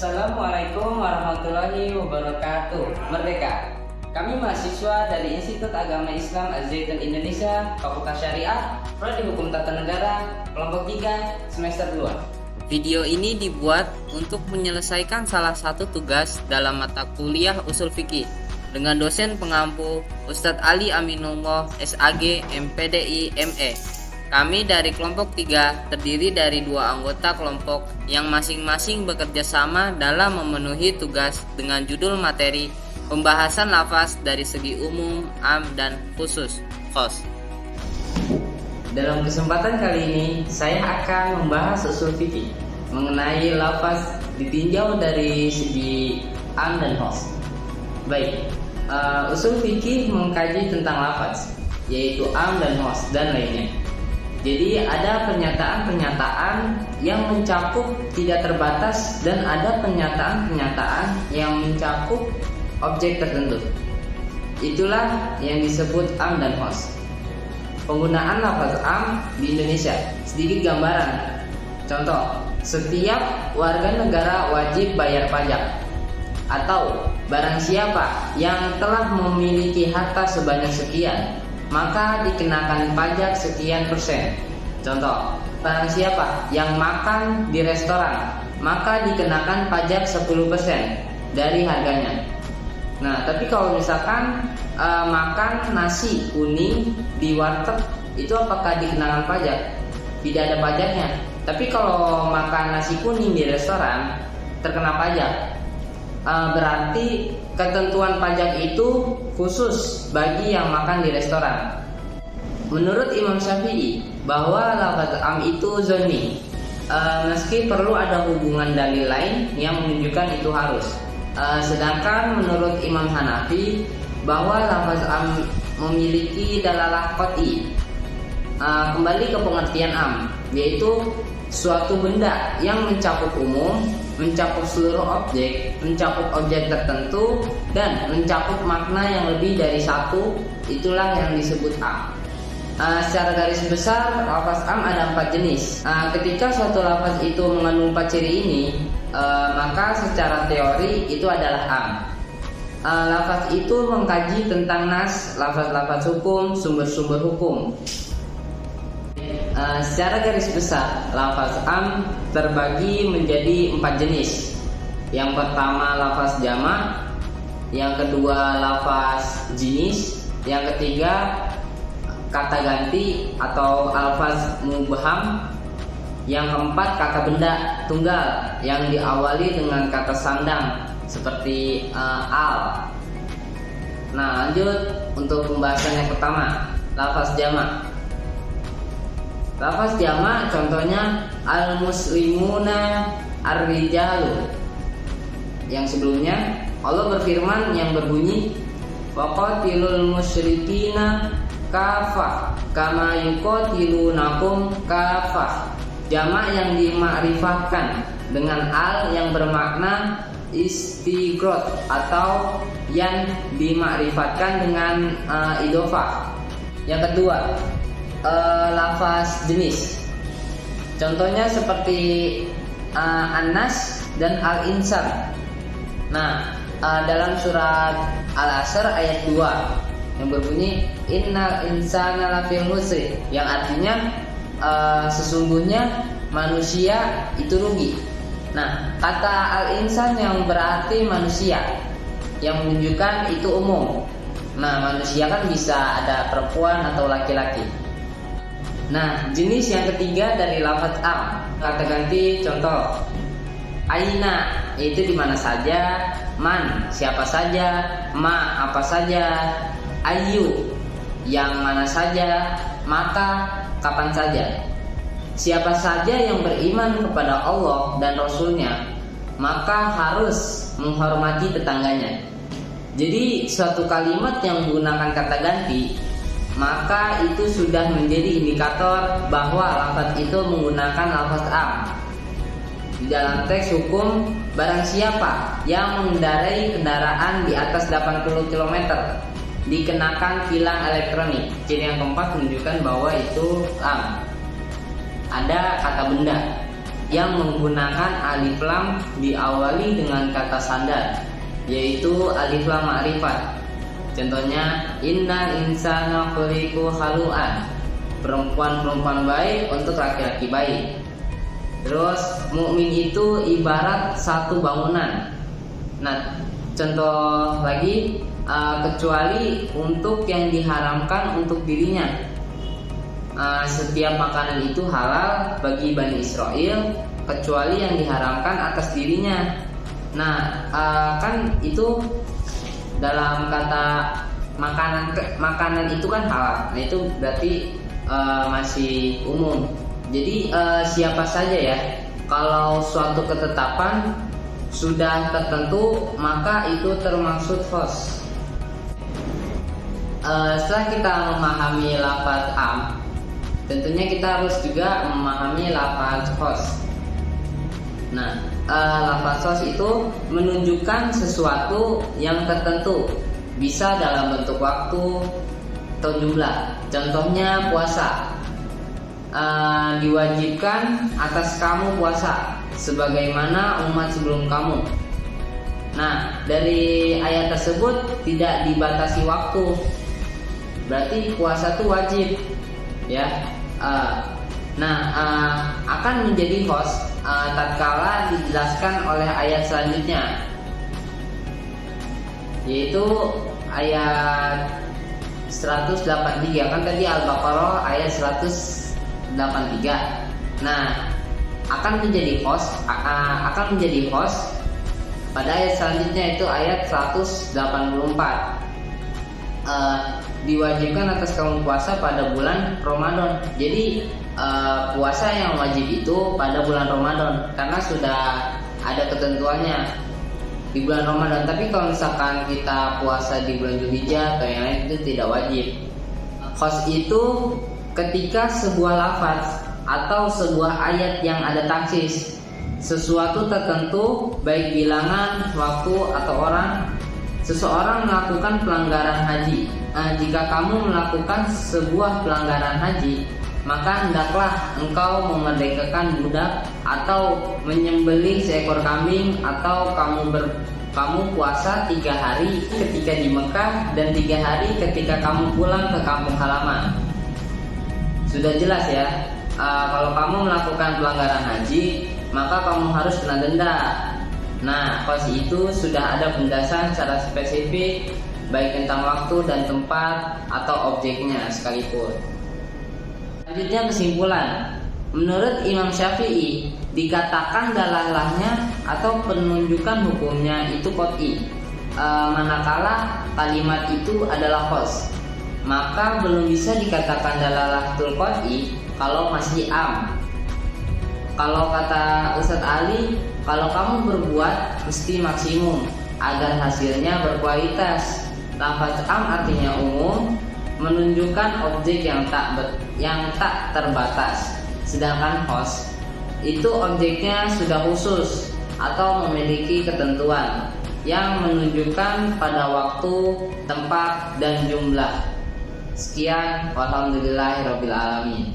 Assalamualaikum warahmatullahi wabarakatuh. Merdeka. Kami mahasiswa dari Institut Agama Islam Al-Zaitun Indonesia, Fakultas Syariah, Prodi Hukum Tata Negara, kelompok 3, semester 2. Video ini dibuat untuk menyelesaikan salah satu tugas dalam mata kuliah Ushul Fiqih dengan dosen pengampu Ustadz Ali Aminullah, SAG, MPDI, ME. Kami dari kelompok 3 terdiri dari 2 anggota kelompok yang masing-masing bekerja sama dalam memenuhi tugas dengan judul materi pembahasan lafaz dari segi umum, am, dan khusus, khos. Dalam kesempatan kali ini, saya akan membahas usul fikih mengenai lafaz ditinjau dari segi am dan khos. Baik, usul fikih mengkaji tentang lafaz, yaitu am dan khos dan lainnya. Jadi ada pernyataan-pernyataan yang mencakup tidak terbatas dan ada pernyataan-pernyataan yang mencakup objek tertentu. Itulah yang disebut am dan khos. Penggunaan lafaz am di Indonesia. Sedikit gambaran. Contoh, setiap warga negara wajib bayar pajak. Atau barang siapa yang telah memiliki harta sebanyak sekian, maka dikenakan pajak sekian persen. Contoh, barang siapa yang makan di restoran, maka dikenakan pajak 10% dari harganya. Nah, tapi kalau misalkan makan nasi kuning di warteg, itu apakah dikenakan pajak? Tidak ada pajaknya. Tapi kalau makan nasi kuning di restoran, terkena pajak. Berarti ketentuan pajak itu khusus bagi yang makan di restoran. Menurut Imam Syafi'i, bahwa lafaz am itu zonni, meski perlu ada hubungan dalil lain yang menunjukkan itu harus. Sedangkan menurut Imam Hanafi, bahwa lafaz am memiliki dalalah qat'i. Kembali ke pengertian am, yaitu suatu benda yang mencakup umum, mencakup seluruh objek, mencakup objek tertentu, dan mencakup makna yang lebih dari satu. Itulah yang disebut am. Secara garis besar, lafaz am ada 4 jenis. Ketika suatu lafaz itu mengandung 4 ciri ini, maka secara teori itu adalah am. Lafaz itu mengkaji tentang nas, lafaz-lafaz hukum, sumber-sumber hukum. Secara garis besar, lafaz am terbagi menjadi 4 jenis. Yang pertama lafaz jamak, yang kedua lafaz jinis, yang ketiga kata ganti atau alfaz mubham, yang keempat kata benda tunggal yang diawali dengan kata sandang seperti al. Nah, lanjut untuk pembahasan yang pertama, lafaz jamak. Lafaz jamak contohnya al-muslimuna ar-rijalu. Yang sebelumnya Allah berfirman yang berbunyi waqatilul musyrikina kafah kama yuqatilunakum kafah. Jamak yang dimakrifahkan dengan al yang bermakna istighraq atau yang dimakrifatkan dengan idhofah. Yang kedua, lafaz jenis. Contohnya seperti An-Nas dan Al-Insan. Nah, dalam surat Al-Asr ayat 2 yang berbunyi innal insana lafil khusr, yang artinya sesungguhnya manusia itu rugi. Nah, kata Al-Insan yang berarti manusia, yang menunjukkan itu umum. Nah, manusia kan bisa ada perempuan atau laki-laki. Nah, jenis yang ketiga dari lafaz am, kata ganti. Contoh, aina yaitu di mana saja, man siapa saja, ma apa saja, ayu yang mana saja, maka kapan saja. Siapa saja yang beriman kepada Allah dan Rasulnya, maka harus menghormati tetangganya. Jadi suatu kalimat yang menggunakan kata ganti, maka itu sudah menjadi indikator bahwa lafaz itu menggunakan lafaz am. Di dalam teks hukum, barang siapa yang mengendarai kendaraan di atas 80 km dikenakan tilang elektronik. Ciri yang keempat menunjukkan bahwa itu am. Ada kata benda. yang menggunakan alif lam diawali dengan kata sandar, yaitu alif lam ma'rifat. Contohnya, inna insana khuliqu halu'an, perempuan-perempuan baik untuk laki-laki baik. Terus mukmin itu ibarat satu bangunan. Nah, contoh lagi, kecuali untuk yang diharamkan untuk dirinya. Setiap makanan itu halal bagi Bani Israel kecuali yang diharamkan atas dirinya. Nah, kan itu dalam kata makanan itu kan halal. Nah, itu berarti masih umum. Jadi siapa saja ya, kalau suatu ketetapan sudah tertentu maka itu termaksud khos. Setelah kita memahami lafaz am, tentunya kita harus juga memahami lafaz khos. Nah, lafaz khos itu menunjukkan sesuatu yang tertentu, bisa dalam bentuk waktu atau jumlah. Contohnya puasa, diwajibkan atas kamu puasa sebagaimana umat sebelum kamu. Nah, dari ayat tersebut tidak dibatasi waktu, berarti puasa itu wajib ya. Akan menjadi host tatkala dijelaskan oleh ayat selanjutnya, yaitu ayat 183. Kan tadi Al-Baqarah ayat 183. Nah, akan menjadi host pada ayat selanjutnya, itu ayat 184. Diwajibkan atas kamu puasa pada bulan Ramadan. Jadi puasa yang wajib itu pada bulan Ramadan karena sudah ada ketentuannya di bulan Ramadan. Tapi kalau misalkan kita puasa di bulan Dzulhijjah atau yang lain itu tidak wajib. Khos itu ketika sebuah lafaz atau sebuah ayat yang ada taksis sesuatu tertentu, baik bilangan, waktu atau orang. Seseorang melakukan pelanggaran haji. Jika kamu melakukan sebuah pelanggaran haji, maka hendaklah engkau memerdekakan budak atau menyembelih seekor kambing, atau kamu puasa 3 hari ketika di Mekah dan 3 hari ketika kamu pulang ke kampung halaman. Sudah jelas ya. Kalau kamu melakukan pelanggaran haji, maka kamu harus kena denda. Nah, khos itu sudah ada penjelasan secara spesifik, baik tentang waktu dan tempat atau objeknya sekalipun. Selanjutnya kesimpulan. Menurut Imam Syafi'i, dikatakan dalalahnya atau penunjukan hukumnya itu qot'i, manakala kalimat itu adalah khos, maka belum bisa dikatakan dalalatul qot'i kalau masih am. Kalau kata Ustadz Ali, kalau kamu berbuat mesti maksimum agar hasilnya berkualitas. Lafaz am artinya umum, menunjukkan objek yang tak terbatas. Sedangkan khos itu objeknya sudah khusus atau memiliki ketentuan yang menunjukkan pada waktu, tempat, dan jumlah. Sekian, walhamdulillahirabbil alamin.